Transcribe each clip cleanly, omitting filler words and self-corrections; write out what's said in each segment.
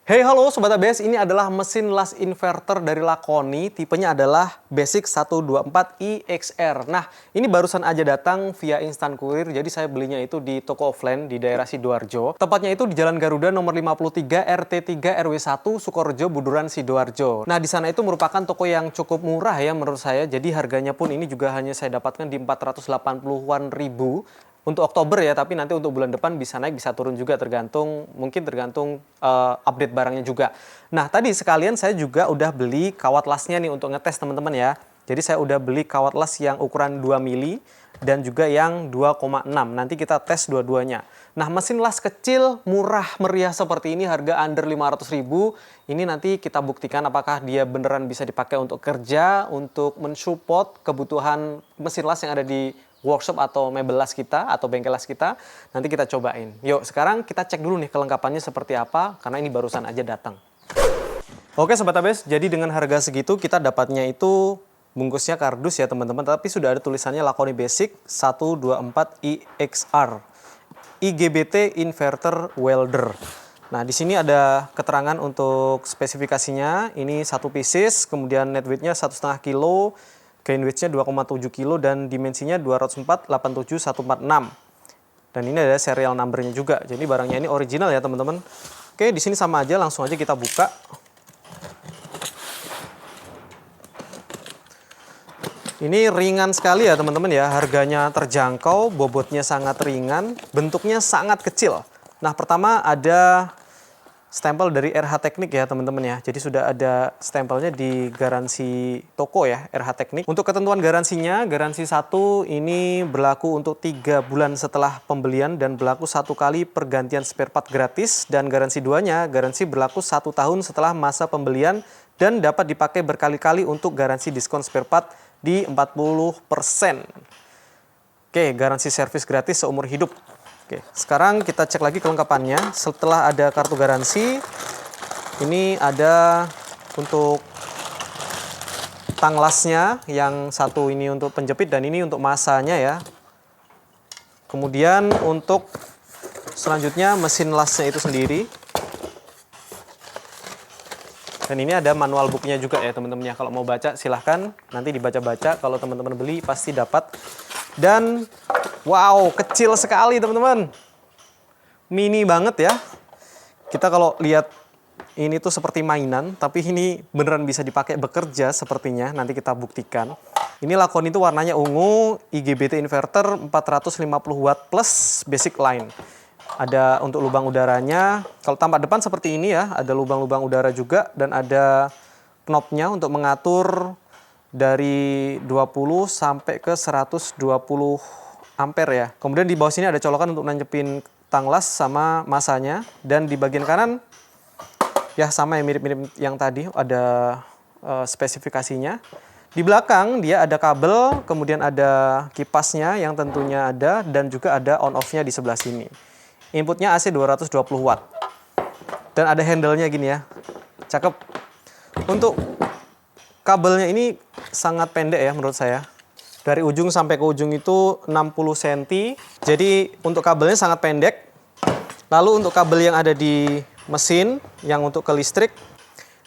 Hey halo Sobat ABS, ini adalah mesin las inverter dari Lakoni, tipenya adalah Basic 124i-XR. Nah, ini barusan aja datang via instan kurir, jadi saya belinya itu di toko offline di daerah Sidoarjo. Tepatnya itu di Jalan Garuda nomor 53 RT3 RW 1 Sukorejo Buduran Sidoarjo. Nah, di sana itu merupakan toko yang cukup murah ya menurut saya, jadi harganya pun ini juga hanya saya dapatkan di 480-an ribu. Untuk Oktober ya, tapi nanti untuk bulan depan bisa naik, bisa turun juga tergantung, mungkin tergantung update barangnya juga. Nah, tadi sekalian saya juga udah beli kawat lasnya nih untuk ngetes teman-teman ya. Jadi saya udah beli kawat las yang ukuran 2 mili dan juga yang 2,6. Nanti kita tes dua-duanya. Nah, mesin las kecil, murah, meriah seperti ini, harga under 500 ribu. Ini nanti kita buktikan apakah dia beneran bisa dipakai untuk kerja, untuk mensupport kebutuhan mesin las yang ada di workshop atau mebel las kita atau bengkel las kita. Nanti kita cobain. Yuk, sekarang kita cek dulu nih kelengkapannya seperti apa, karena ini barusan aja datang. Oke Sobat ABS, jadi dengan harga segitu kita dapatnya itu bungkusnya kardus ya teman-teman, tapi sudah ada tulisannya Lakoni Basic 124i-XR IGBT Inverter Welder. Nah, di sini ada keterangan untuk spesifikasinya. Ini 1 pieces, kemudian net weight-nya 1,5 kilo, gain weight-nya 2,7 kilo dan dimensinya 204 87 146. Dan ini ada serial number-nya juga. Jadi barangnya ini original ya, teman-teman. Oke, di sini sama aja, langsung aja kita buka. Ini ringan sekali ya, teman-teman ya. Harganya terjangkau, bobotnya sangat ringan, bentuknya sangat kecil. Nah, pertama ada stempel dari RH Teknik ya teman-teman ya. Jadi sudah ada stempelnya di garansi toko ya, RH Teknik. Untuk ketentuan garansinya, garansi 1 ini berlaku untuk 3 bulan setelah pembelian dan berlaku 1 kali pergantian spare part gratis. Dan garansi 2-nya, garansi berlaku 1 tahun setelah masa pembelian dan dapat dipakai berkali-kali untuk garansi diskon spare part di 40%. Oke, garansi servis gratis seumur hidup. Oke, sekarang kita cek lagi kelengkapannya. Setelah ada kartu garansi, ini ada untuk tang lasnya, yang satu ini untuk penjepit dan ini untuk masanya ya. Kemudian untuk selanjutnya mesin lasnya itu sendiri. Dan ini ada manual booknya juga ya teman-teman ya. Kalau mau baca silahkan, nanti dibaca-baca. Kalau teman-teman beli pasti dapat. Dan wow, kecil sekali teman-teman. Mini banget ya. Kita kalau lihat ini tuh seperti mainan, tapi ini beneran bisa dipakai bekerja sepertinya. Nanti kita buktikan. Ini Lakoni itu warnanya ungu, IGBT inverter 450 watt plus basic line. Ada untuk lubang udaranya. Kalau tampak depan seperti ini ya, ada lubang-lubang udara juga dan ada knobnya untuk mengatur dari 20 sampai ke 120 ampere ya. Kemudian di bawah sini ada colokan untuk nancepin tang las sama masanya. Dan di bagian kanan ya sama yang mirip-mirip yang tadi, ada spesifikasinya. Di belakang dia ada kabel, kemudian ada kipasnya yang tentunya ada, dan juga ada on off-nya di sebelah sini. Inputnya AC 220 watt. Dan ada handle-nya gini ya. Cakep. Untuk kabelnya ini sangat pendek ya menurut saya. Dari ujung sampai ke ujung itu 60 cm. Jadi untuk kabelnya sangat pendek. Lalu untuk kabel yang ada di mesin, yang untuk ke listrik,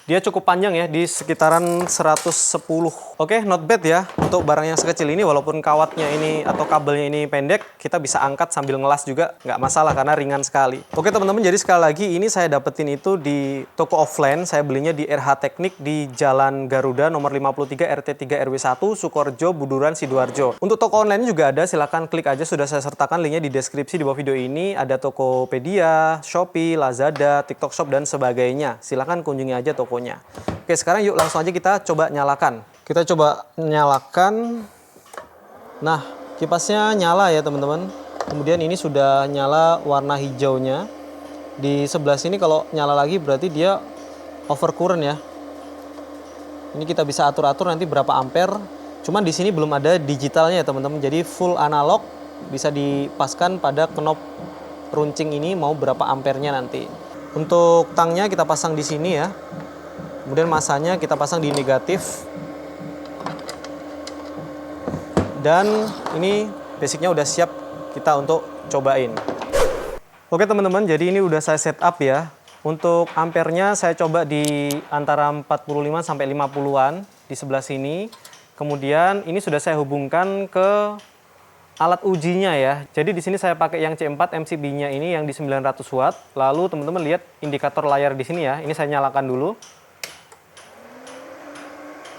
dia cukup panjang ya, di sekitaran 110. Oke, not bad ya untuk barang yang sekecil ini. Walaupun kawatnya ini atau kabelnya ini pendek, kita bisa angkat sambil ngelas juga nggak masalah karena ringan sekali. Oke teman-teman, jadi sekali lagi ini saya dapetin itu di toko offline. Saya belinya di RH Teknik di Jalan Garuda nomor 53 RT3 RW 1 Sukorejo Buduran Sidoarjo. Untuk toko online juga ada, silahkan klik aja, sudah saya sertakan linknya di deskripsi di bawah video ini. Ada Tokopedia, Shopee, Lazada, TikTok Shop dan sebagainya. Silahkan kunjungi aja toko. Oke, sekarang yuk langsung aja kita coba nyalakan. Kita coba nyalakan. Nah, kipasnya nyala ya teman-teman. Kemudian ini sudah nyala warna hijaunya. Di sebelah sini kalau nyala lagi berarti dia overcurrent ya. Ini kita bisa atur-atur nanti berapa ampere. Cuman di sini belum ada digitalnya ya teman-teman. Jadi full analog, bisa dipaskan pada knob runcing ini mau berapa ampernya nanti. Untuk tangnya kita pasang di sini ya. Kemudian masanya kita pasang di negatif. Dan ini basicnya udah siap kita untuk cobain. Oke teman-teman, jadi ini udah saya setup ya. Untuk ampernya saya coba di antara 45 sampai 50-an di sebelah sini. Kemudian ini sudah saya hubungkan ke alat ujinya ya. Jadi di sini saya pakai yang C4 MCB-nya ini yang di 900 watt. Lalu teman-teman lihat indikator layar di sini ya. Ini saya nyalakan dulu.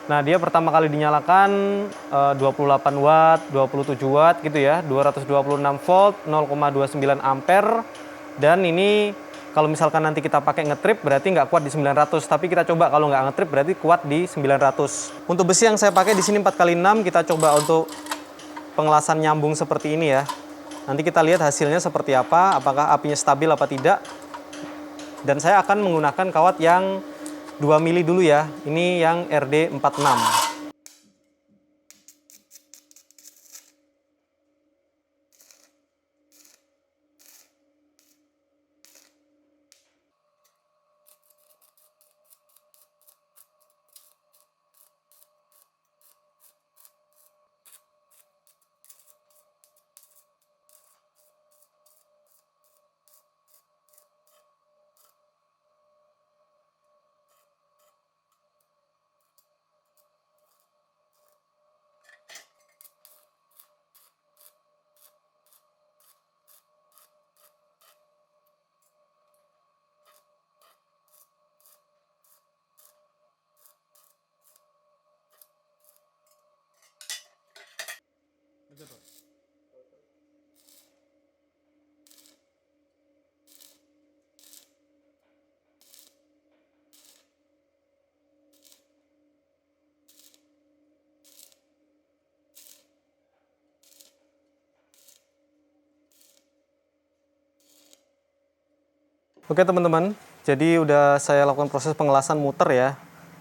Nah, dia pertama kali dinyalakan 28 watt, 27 watt gitu ya, 226 volt, 0,29 ampere. Dan ini kalau misalkan nanti kita pakai ngetrip berarti nggak kuat di 900, tapi kita coba kalau nggak ngetrip berarti kuat di 900. Untuk besi yang saya pakai di sini 4x6, kita coba untuk pengelasan nyambung seperti ini ya. Nanti kita lihat hasilnya seperti apa, apakah apinya stabil apa tidak. Dan saya akan menggunakan kawat yang 2 mili dulu ya. Ini yang RD46. Oke teman-teman, jadi udah saya lakukan proses pengelasan muter ya.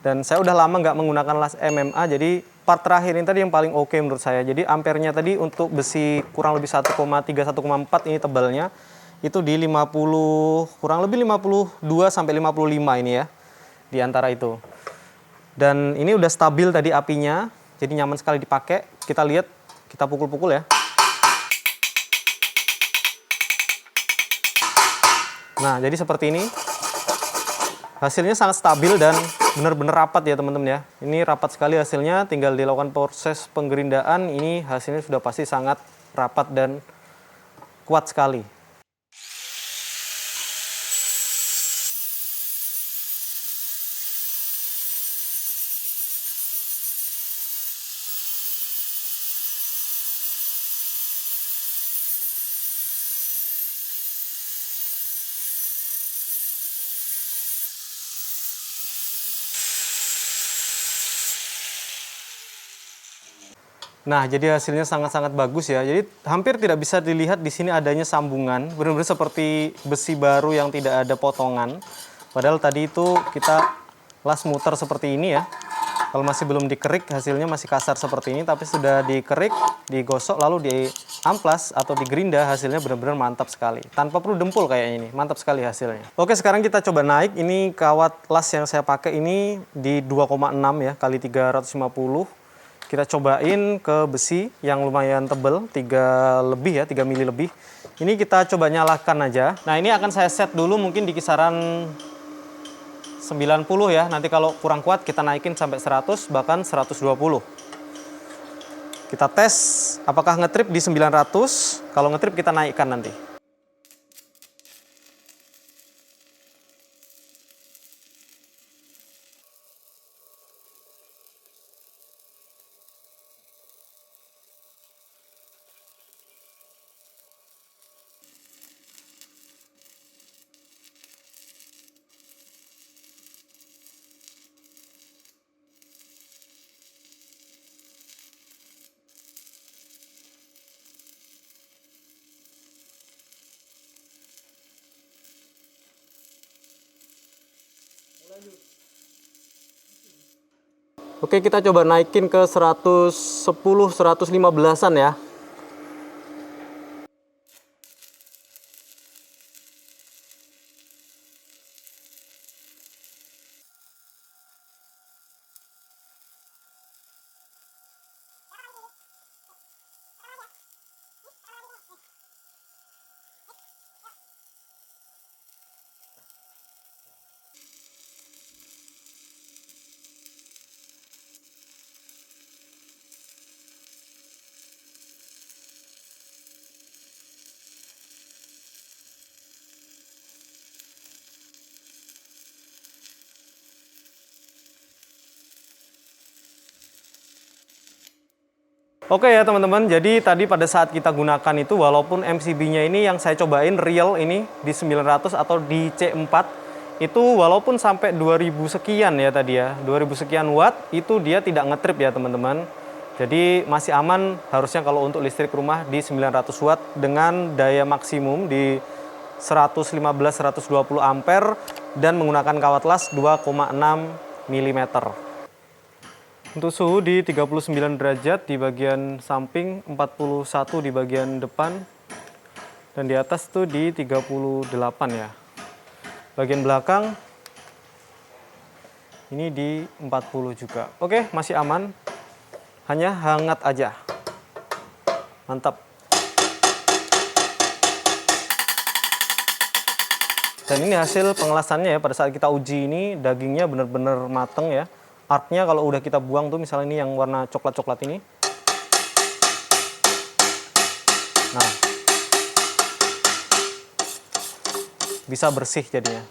Dan saya udah lama nggak menggunakan las MMA, jadi part terakhir ini tadi yang paling oke menurut saya. Jadi ampernya tadi untuk besi kurang lebih 1,3, 1,4 ini tebalnya, itu di 50, kurang lebih 52 sampai 55 ini ya, di antara itu. Dan ini udah stabil tadi apinya, jadi nyaman sekali dipakai. Kita lihat, kita pukul-pukul ya. Nah, jadi seperti ini. Hasilnya sangat stabil dan benar-benar rapat ya teman-teman ya. Ini rapat sekali hasilnya, tinggal dilakukan proses penggerindaan. Ini hasilnya sudah pasti sangat rapat dan kuat sekali. Nah, jadi hasilnya sangat-sangat bagus ya. Jadi hampir tidak bisa dilihat di sini adanya sambungan, benar-benar seperti besi baru yang tidak ada potongan. Padahal tadi itu kita las muter seperti ini ya. Kalau masih belum dikerik, hasilnya masih kasar seperti ini, tapi sudah dikerik, digosok, lalu diamplas atau digerinda, hasilnya benar-benar mantap sekali. Tanpa perlu dempul kayaknya ini, mantap sekali hasilnya. Oke, sekarang kita coba naik. Ini kawat las yang saya pakai ini di 2,6 ya, kali 350. Kita cobain ke besi yang lumayan tebal, 3 lebih ya, 3 mili lebih. Ini kita coba nyalakan aja. Nah, ini akan saya set dulu mungkin di kisaran 90 ya. Nanti kalau kurang kuat kita naikin sampai 100, bahkan 120. Kita tes apakah ngetrip di 900. Kalau ngetrip kita naikkan nanti. Oke, kita coba naikin ke 110, 115-an ya. Oke ya teman-teman, jadi tadi pada saat kita gunakan itu walaupun MCB-nya ini yang saya cobain real ini di 900 atau di C4 itu walaupun sampai 2000 sekian ya tadi ya, 2000 sekian watt itu dia tidak ngetrip ya teman-teman. Jadi masih aman harusnya kalau untuk listrik rumah di 900 watt dengan daya maksimum di 115-120 ampere dan menggunakan kawat las 2,6 mm. Untuk suhu di 39 derajat di bagian samping, 41 di bagian depan, dan di atas tuh di 38 ya. Bagian belakang ini di 40 juga. Oke, masih aman. Hanya hangat aja. Mantap. Dan ini hasil pengelasannya ya, pada saat kita uji ini dagingnya benar-benar mateng ya. Artnya kalau udah kita buang tuh misalnya ini yang warna coklat-coklat ini. Nah, bisa bersih jadinya.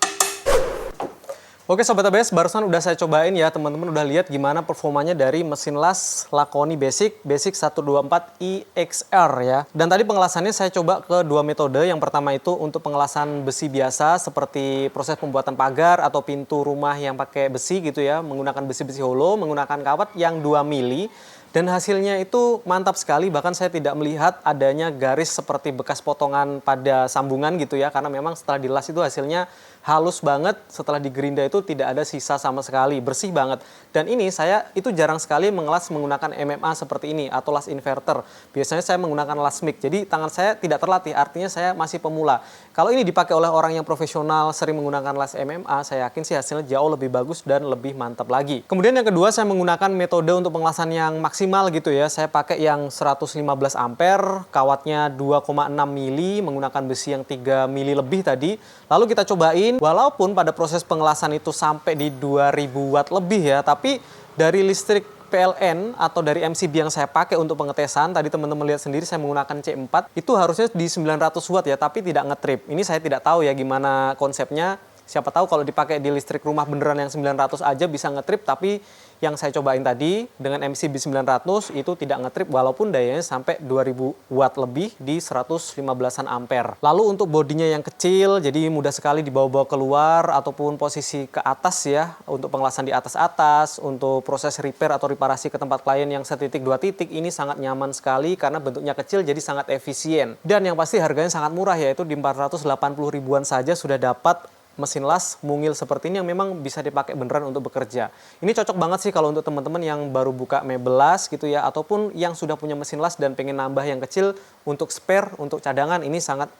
Oke Sobat ABS, barusan udah saya cobain ya, teman-teman udah lihat gimana performanya dari mesin las Lakoni Basic 124i XR ya. Dan tadi pengelasannya saya coba ke dua metode. Yang pertama itu untuk pengelasan besi biasa seperti proses pembuatan pagar atau pintu rumah yang pakai besi gitu ya, menggunakan besi-besi holo, menggunakan kawat yang 2 mili. Dan hasilnya itu mantap sekali, bahkan saya tidak melihat adanya garis seperti bekas potongan pada sambungan gitu ya, karena memang setelah dilas itu hasilnya halus banget, setelah digerinda itu tidak ada sisa sama sekali, bersih banget. Dan ini saya itu jarang sekali mengelas menggunakan MMA seperti ini atau las inverter. Biasanya saya menggunakan las mic, jadi tangan saya tidak terlatih, artinya saya masih pemula. Kalau ini dipakai oleh orang yang profesional sering menggunakan las MMA, saya yakin sih hasilnya jauh lebih bagus dan lebih mantap lagi. Kemudian yang kedua, saya menggunakan metode untuk pengelasan yang maksimal gitu ya. Saya pakai yang 115 ampere, kawatnya 2,6 mili, menggunakan besi yang 3 mili lebih tadi. Lalu kita cobain, walaupun pada proses pengelasan itu sampai di 2000 watt lebih ya, tapi dari listrik PLN atau dari MCB yang saya pakai untuk pengetesan, tadi teman-teman lihat sendiri saya menggunakan C4, itu harusnya di 900 watt ya, tapi tidak ngetrip. Ini saya tidak tahu ya gimana konsepnya. Siapa tahu kalau dipakai di listrik rumah beneran yang 900 aja bisa ngetrip, tapi yang saya cobain tadi dengan MCB 900 itu tidak ngetrip walaupun dayanya sampai 2000 watt lebih di 115-an ampere. Lalu untuk bodinya yang kecil, jadi mudah sekali dibawa-bawa keluar ataupun posisi ke atas ya, untuk pengelasan di atas-atas, untuk proses repair atau reparasi ke tempat klien yang 1 titik 2 titik, ini sangat nyaman sekali karena bentuknya kecil jadi sangat efisien. Dan yang pasti harganya sangat murah, yaitu di 480 ribuan saja sudah dapat mesin las mungil seperti ini yang memang bisa dipakai beneran untuk bekerja. Ini cocok banget sih kalau untuk teman-teman yang baru buka mebel las gitu ya, ataupun yang sudah punya mesin las dan pengen nambah yang kecil untuk spare, untuk cadangan, ini sangat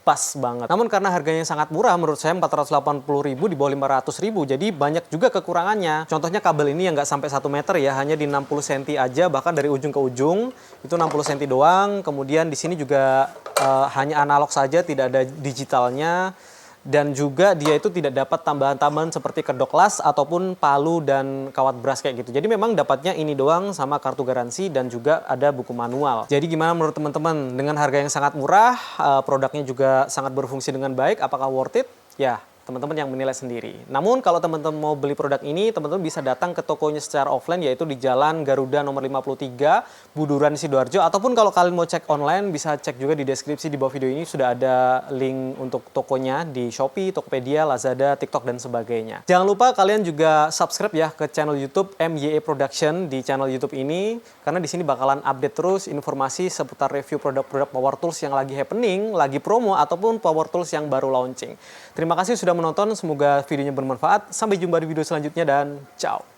pas banget. Namun karena harganya sangat murah, menurut saya 480.000 di bawah 500.000, jadi banyak juga kekurangannya. Contohnya kabel ini yang nggak sampai 1 meter ya, hanya di 60 cm aja, bahkan dari ujung ke ujung itu 60 cm doang. Kemudian di sini juga hanya analog saja, tidak ada digitalnya. Dan juga dia itu tidak dapat tambahan-tambahan seperti kedok las ataupun palu dan kawat bras kayak gitu. Jadi memang dapatnya ini doang sama kartu garansi dan juga ada buku manual. Jadi gimana menurut teman-teman? Dengan harga yang sangat murah, produknya juga sangat berfungsi dengan baik, apakah worth it? Ya, teman-teman yang menilai sendiri. Namun kalau teman-teman mau beli produk ini, teman-teman bisa datang ke tokonya secara offline, yaitu di Jalan Garuda nomor 53, Buduran, Sidoarjo. Ataupun kalau kalian mau cek online, bisa cek juga di deskripsi di bawah video ini sudah ada link untuk tokonya di Shopee, Tokopedia, Lazada, TikTok, dan sebagainya. Jangan lupa kalian juga subscribe ya ke channel YouTube MYE Production di channel YouTube ini, karena di sini bakalan update terus informasi seputar review produk-produk power tools yang lagi happening, lagi promo, ataupun power tools yang baru launching. Terima kasih sudah menonton, semoga videonya bermanfaat. Sampai jumpa di video selanjutnya dan ciao.